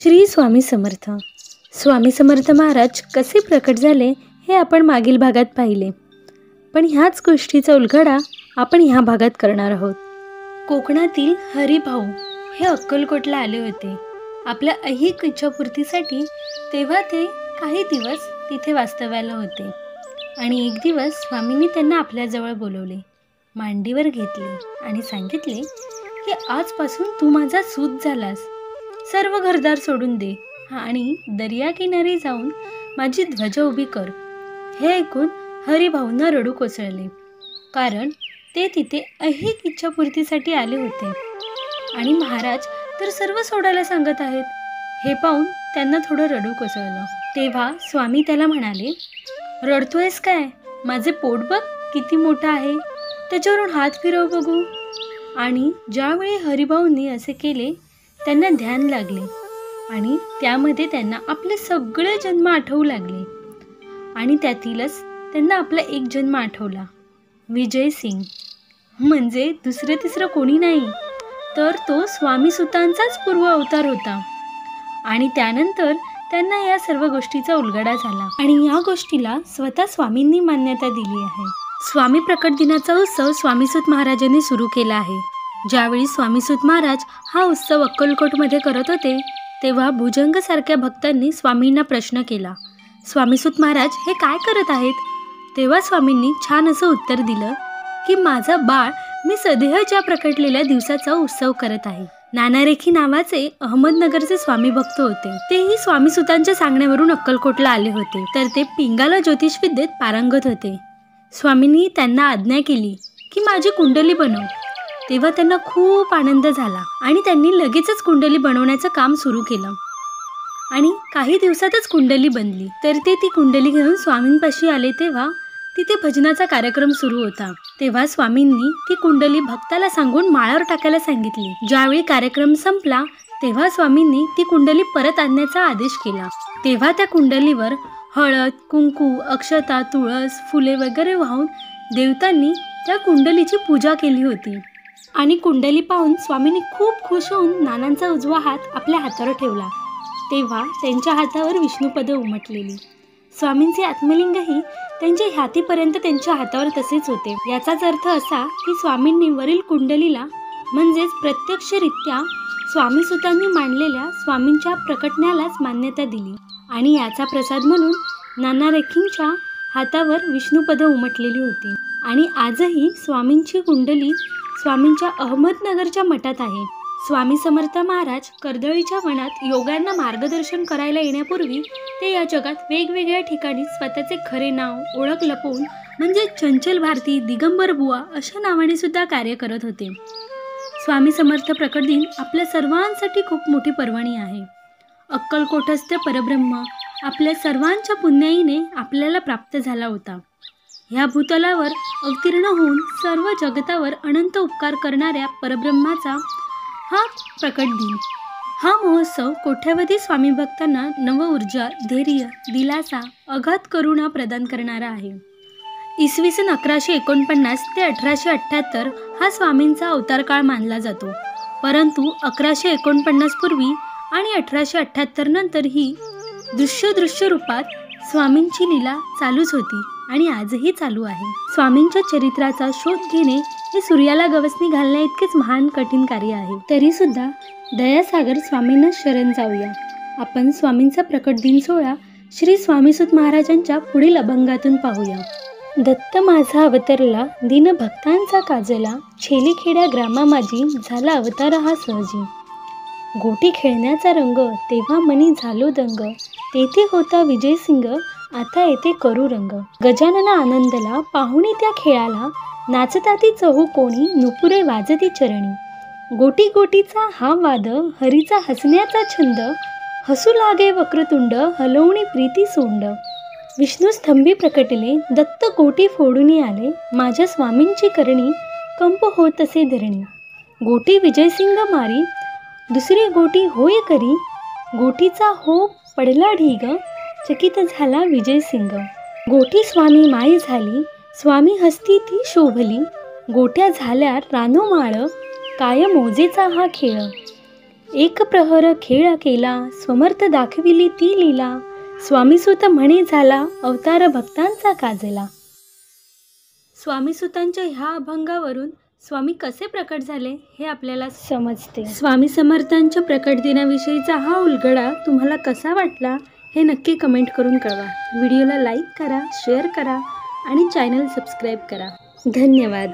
श्री स्वामी समर्थ. स्वामी समर्थ महाराज कसे प्रकट झाले हे आपण मागील भागात पाहिले, पण ह्याच गोष्टीचा उलगडा आपण ह्या भागात करणार आहोत. कोकणातील हरिभाऊ हे अक्कलकोटला आले होते आपल्या ऐहिक इच्छापूर्तीसाठी. तेव्हा ते काही दिवस तिथे वास्तव्याला होते आणि एक दिवस स्वामींनी त्यांना आपल्याजवळ बोलवले, मांडीवर घेतले आणि सांगितले की आजपासून तू माझा सूत झालास. सर्व घरदार सोडून दे आणि दर्या किनारी जाऊन माझी ध्वजा उभी कर. हे ऐकून हरिभाऊंना रडू कोसळले, कारण ते तिथे ऐहिक इच्छापूर्तीसाठी आले होते आणि महाराज तर सर्व सोडायला सांगत आहेत. हे पाहून त्यांना थोडं रडू कोसळलं. तेव्हा स्वामी त्याला म्हणाले, रडतोयस काय? माझे पोट बघ किती मोठं आहे, त्याच्यावरून हात फिरव बघू. आणि ज्यावेळी हरिभाऊंनी असे केले त्यांना ध्यान लागले आणि त्यामध्ये त्यांना आपले सगळे जन्म आठवू लागले आणि त्यातीलच त्यांना आपला एक जन्म आठवला, विजय सिंग. म्हणजे दुसरं तिसरं कोणी नाही, तर तो स्वामी सुतांचाच पूर्व अवतार होता. आणि त्यानंतर त्यांना या सर्व गोष्टीचा उलगडा झाला आणि या गोष्टीला स्वतः स्वामींनी मान्यता दिली आहे. स्वामी प्रकट दिनाचा उत्सव स्वामीसूत महाराजांनी सुरू केला आहे. ज्यावेळी स्वामीसूत महाराज हा उत्सव अक्कलकोटमध्ये करत होते तेव्हा भुजंगसारख्या भक्तांनी स्वामींना प्रश्न केला, स्वामीसूत महाराज हे काय करत आहेत? तेव्हा स्वामींनी छान असं उत्तर दिलं की माझं बाळ मी सदेह ज्या प्रकटलेल्या दिवसाचा उत्सव करत आहे. नानारेखी नावाचे अहमदनगरचे स्वामी भक्त होते. तेही स्वामीसूतांच्या सांगण्यावरून अक्कलकोटला आले होते, तर ते पिंगाला ज्योतिष विद्येत पारंगत होते. स्वामींनी त्यांना आज्ञा केली की माझी कुंडली बनव. तेव्हा त्यांना खूप आनंद झाला आणि त्यांनी लगेचच कुंडली बनवण्याचं काम सुरू केलं आणि काही दिवसातच कुंडली बनली. तर ते ती कुंडली घेऊन स्वामींपाशी आले तेव्हा तिथे भजनाचा कार्यक्रम सुरू होता. तेव्हा स्वामींनी ती कुंडली भक्ताला सांगून माळावर टाकायला सांगितली. ज्यावेळी कार्यक्रम संपला तेव्हा स्वामींनी ती कुंडली परत आणण्याचा आदेश केला. तेव्हा त्या कुंडलीवर हळद, कुंकू, अक्षता, तुळस, फुले वगैरे वाहून देवतांनी त्या कुंडलीची पूजा केली होती. आणि कुंडली पाहून स्वामींनी खूप खुश होऊन नानांचा उजवा हात आपल्या हातावर ठेवला. तेव्हा त्यांच्या हातावर विष्णुपद उमटलेली. स्वामींचे आत्मलिंगही त्यांच्या ह्यातीपर्यंत त्यांच्या हातावर तसेच होते. याचाच अर्थ असा की स्वामींनी वरील कुंडलीला म्हणजेच प्रत्यक्षरित्या स्वामीसूतांनी मांडलेल्या स्वामींच्या प्रकटण्यालाच मान्यता दिली आणि याचा प्रसाद म्हणून नानारेखींच्या हातावर विष्णुपद उमटलेली होती. आणि आजही स्वामींची कुंडली स्वामींच्या अहमदनगरच्या मठात आहे. स्वामी समर्थ महाराज कर्दळीच्या वनात योग्यांना मार्गदर्शन करायला येण्यापूर्वी ते या जगात वेगवेगळ्या ठिकाणी स्वतःचे खरे नाव, ओळख लपवून म्हणजे चंचल भारती, दिगंबर बुवा अशा नावाने सुद्धा कार्य करत होते. स्वामी समर्थ प्रकट दिन आपल्या सर्वांसाठी खूप मोठी पर्वणी आहे. अक्कलकोटस्थ परब्रह्म आपल्या सर्वांच्या पुण्याईने आपल्याला प्राप्त झाला होता. ह्या भूतलावर अवतीर्ण होऊन सर्व जगतावर अनंत उपकार करणाऱ्या परब्रह्माचा हा प्रकट दिन. हा महोत्सव कोट्यावधी स्वामी भक्तांना नव ऊर्जा, धैर्य, दिलासा, अगाध करुणा प्रदान करणारा आहे. इसवी सन 1149 ते 1878 हा स्वामींचा अवतार काळ मानला जातो. परंतु 1149 पूर्वी आणि 1878 नंतर ही दृश्य रूपात स्वामींची लीला चालूच होती आणि आजही चालू आहे. स्वामींच्या चरित्राचा शोध घेणे हे सूर्याला गवसणी घालण्या इतकेच महान कठीण कार्य आहे. तरी सुद्धा दयासागर स्वामींना शरण जाऊया. आपण स्वामींचा प्रकट दिन सोहळा श्री स्वामीसूत महाराजांच्या पुढील अभंगातून पाहूया. दत्त माझा अवतरला दीन भक्तांचा काजला, छेलीखेड्या ग्रामा माझी झाला अवतार हा सहजी. गोटी खेळण्याचा रंग तेव्हा मनी झालो दंग, तेथे होता विजय सिंग आता येते करू रंग. गजानना आनंदला पाहुणी त्या खेळाला, नाचताती चहू कोणी नुपुरे वाजती चरणी. गोटी गोटीचा हा वाद हरीचा हसण्याचा छंद, हसू लागे वक्रतुंड हलवणी प्रीती सोंड. विष्णू स्तंभी प्रकटले दत्त गोटी फोडून आले, माझ्या स्वामींची करणी कंप होत असे धरणी. गोटी विजयसिंग मारी दुसरी गोटी होय करी, गोटीचा हो पडला ढीग चकित झाला विजय सिंग. गोटी स्वामी माई झाली स्वामी हस्ती ती शोभली, गोट्या झाल्या रानोमाळ काय मोजेचा हा खेळ. एक प्रहर खेळ केला, स्वमर्थ दाखविली ती लीला, स्वामीसुत म्हणे झाला, अवतार भक्तांचा काजला. स्वामीसुतांच्या ह्या अभंगावरून स्वामी कसे प्रकट झाले हे आपल्याला समजते. स्वामी समर्थांच्या प्रकट दिनाविषयीचा हा उलगडा तुम्हाला कसा वाटला हे नक्की कमेंट करून कळवा. व्हिडिओला लाईक करा, शेअर करा आणि चॅनल सबस्क्राईब करा. धन्यवाद.